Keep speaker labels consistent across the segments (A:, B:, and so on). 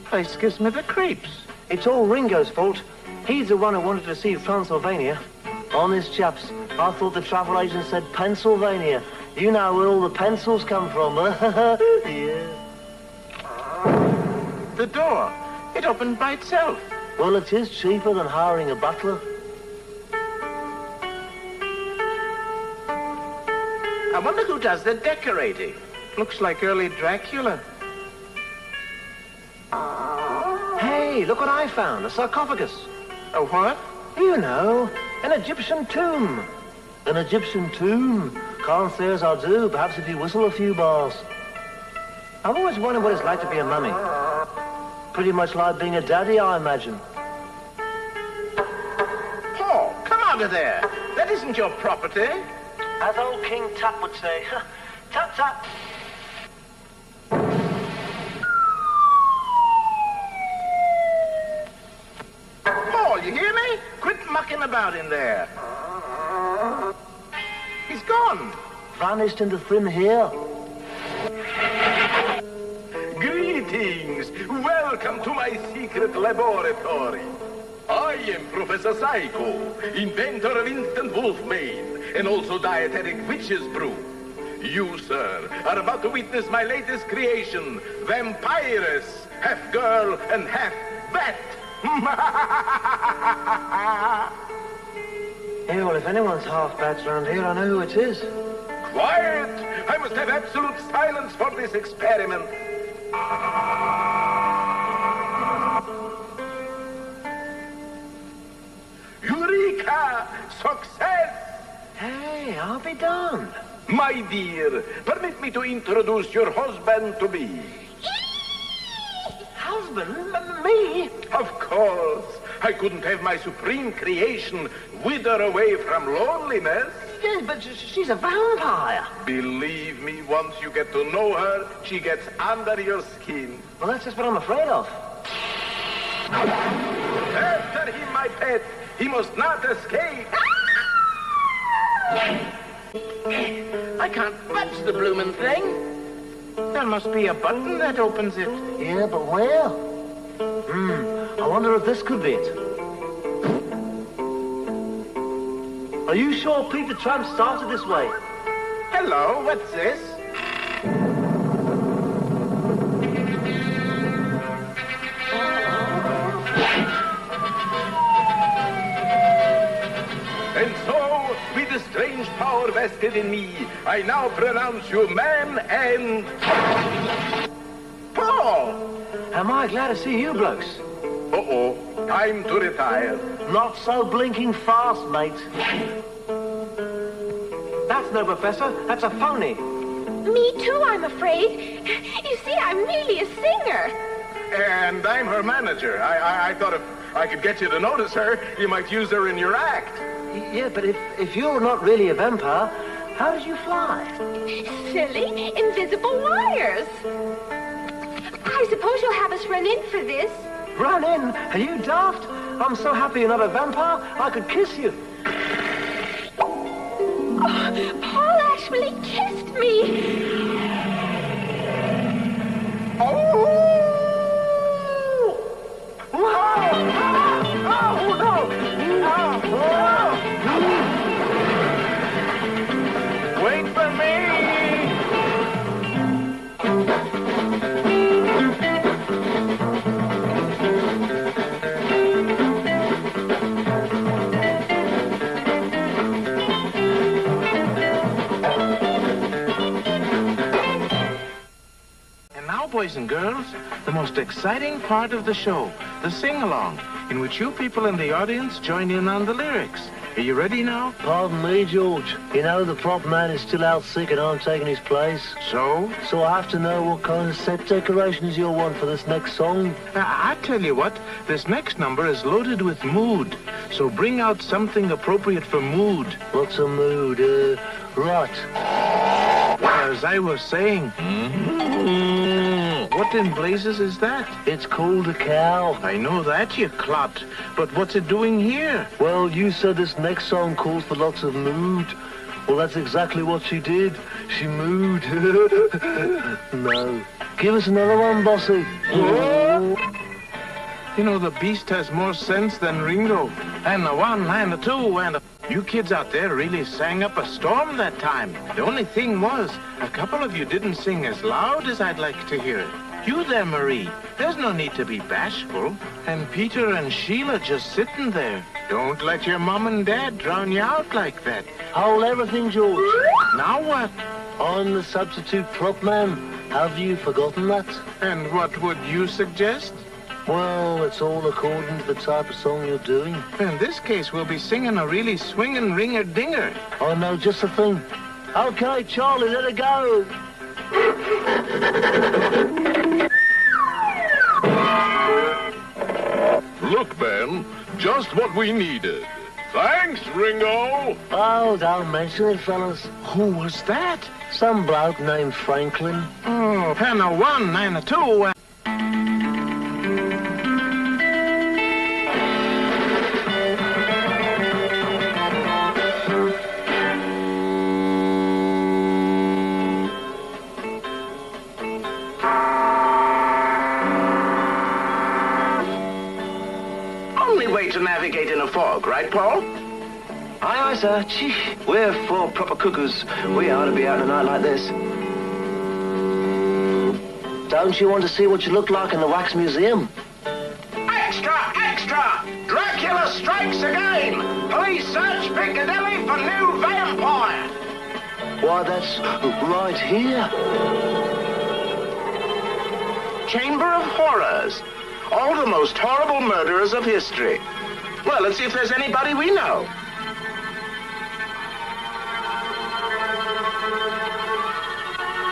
A: place gives me the creeps.
B: It's all Ringo's fault. He's the one who wanted to see Transylvania. Honest chaps, I thought the travel agent said Pennsylvania. You know where all the pencils come from. Yeah.
A: The door. It opened by itself.
B: Well, it is cheaper than hiring a butler.
A: I wonder who does the decorating. Looks like early Dracula.
B: Hey, look what I found. A sarcophagus.
A: A what?
B: You know, an Egyptian tomb. An Egyptian tomb. Can't say as I do, perhaps if you whistle a few bars. I've always wondered what it's like to be a mummy. Pretty much like being a daddy, I imagine.
A: Paul, come out of there. That isn't your property.
B: As old King Tut would say, tut tut.
A: Paul, you hear me? Quit mucking about in there. He's gone.
B: Vanished into thin air.
C: Greetings! Welcome to my secret laboratory. I am Professor Psycho, inventor of instant wolfbane, and also dietetic witch's brew. You, sir, are about to witness my latest creation, Vampirus, half girl and half bat.
B: Yeah, well, if anyone's half bats around here, I know who it is.
C: Quiet! I must have absolute silence for this experiment. Eureka! Success!
B: Hey, I'll be darned.
C: My dear, permit me to introduce your husband-to-be.
B: Husband? Me?
C: Of course. I couldn't have my supreme creation wither away from loneliness.
B: Yes, but she's a vampire.
C: Believe me, once you get to know her, she gets under your skin.
B: Well, that's just what I'm afraid of.
C: After him, my pet. He must not escape.
A: I can't budge the bloomin' thing. There must be a button that opens it.
B: Yeah, but where? I wonder if this could be it. Are you sure Pete the Tramp started this way?
A: Hello, what's this?
C: And so, with the strange power vested in me, I now pronounce you man and...
A: Paul!
B: Am I glad to see you blokes?
C: Uh-oh, time to retire.
B: Not so blinking fast, mate. That's no professor, that's a phony.
D: Me too, I'm afraid. You see, I'm really a singer.
C: And I'm her manager. I thought if I could get you to notice her, you might use her in your act.
B: Yeah, but if you're not really a vampire, how did you fly?
D: Silly, invisible wires. I suppose you'll have us run in for this.
B: Run in? Are you daft? I'm so happy you're not a vampire, I could kiss you.
D: Oh, Paul actually kissed me.
B: Oh! Whoa! Oh, no!
A: Wait for me! And now, boys and girls, the most exciting part of the show, the sing-along, in which you people in the audience join in on the lyrics. Are you ready now?
B: Pardon me, George. You know the prop man is still out sick and I'm taking his place.
A: So?
B: So I have to know what kind of set decorations you'll want for this next song.
A: I tell you what, this next number is loaded with mood. So bring out something appropriate for mood.
B: What's a mood? Right.
A: As I was saying. What in blazes is that?
B: It's called a cow.
A: I know that, you clot. But what's it doing here?
B: Well, you said this next song calls for lots of mood. Well, that's exactly what she did. She mooed. No. Give us another one, bossy.
A: You know, the beast has more sense than Ringo. And a one, and a two, and a... You kids out there really sang up a storm that time. The only thing was, a couple of you didn't sing as loud as I'd like to hear it. You there, Marie. There's no need to be bashful. And Peter and Sheila just sitting there. Don't let your mom and dad drown you out like that.
B: Hold everything, George.
A: Now what?
B: I'm the substitute prop man. Have you forgotten that?
A: And what would you suggest?
B: Well, it's all according to the type of song you're doing.
A: In this case, we'll be singing a really swinging ringer-dinger.
B: I know just the thing. Okay, Charlie, let it go.
C: Look, Ben, just what we needed. Thanks, Ringo.
B: Oh, don't mention it, fellas.
A: Who was that?
B: Some bloke named Franklin.
A: Oh, and a one, and a two,
E: to navigate in a fog, right, Paul?
B: Aye, aye, sir. Gee, we're four proper cuckoos. We ought to be out on a night like this. Don't you want to see what you look like in the Wax Museum?
E: Extra! Extra! Dracula strikes again! Police search Piccadilly for new vampire!
B: Why, that's right here.
E: Chamber of Horrors. All the most horrible murderers of history. Well, let's see if there's anybody we know.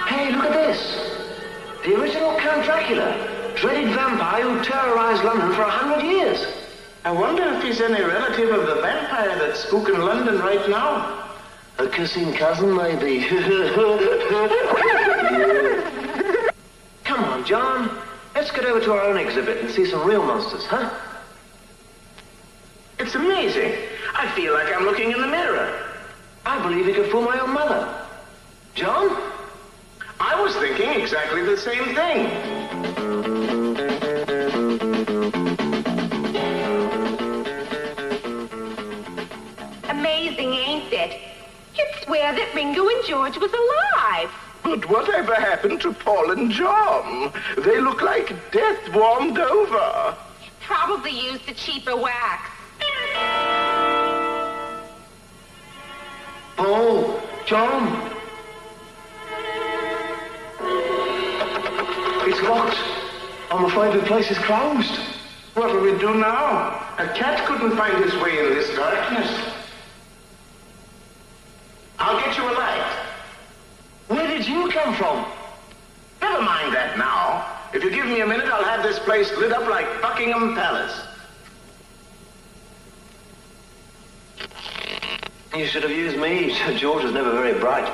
B: Hey, look at this. The original Count Dracula, dreaded vampire who terrorized London for 100 years.
E: I wonder if he's any relative of the vampire that's spooking London right now.
B: A kissing cousin, maybe. Come on, John. Let's get over to our own exhibit and see some real monsters, huh?
E: It's amazing. I feel like I'm looking in the mirror.
B: I believe you could fool my own mother. John?
E: I was thinking exactly the same thing.
D: Amazing, ain't it? You'd swear that Ringo and George was alive.
E: But whatever happened to Paul and John? They look like death warmed over.
D: Probably used the cheaper wax.
B: Paul, John. It's locked. I'm afraid the place is closed.
E: What'll we do now? A cat couldn't find his way in this darkness. I'll get you a light.
B: Where did you come from?
E: Never mind that now. If you give me a minute, I'll have this place lit up like Buckingham Palace.
B: You should have used me. George was never very bright.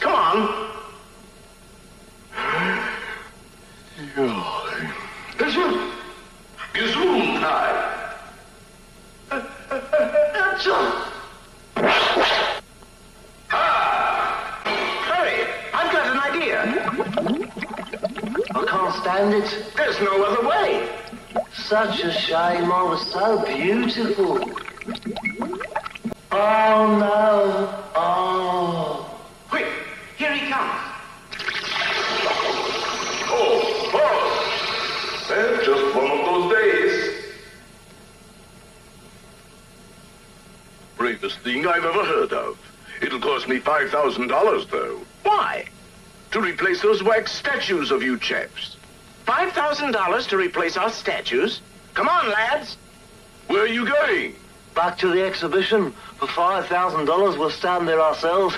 E: Come on. Gesundheit. Hurry, I've got an idea.
B: I can't stand it.
E: There's no other way.
B: Such a shame. I was so beautiful. Oh, no. Oh.
E: Quick, here he comes. Oh, boss. Well, just one of those days. Bravest thing I've ever heard of. It'll cost me $5,000, though. Why? To replace those wax statues of you chaps. $5,000 to replace our statues? Come on, lads. Where are you going?
B: Back to the exhibition. For $5,000, we'll stand there ourselves.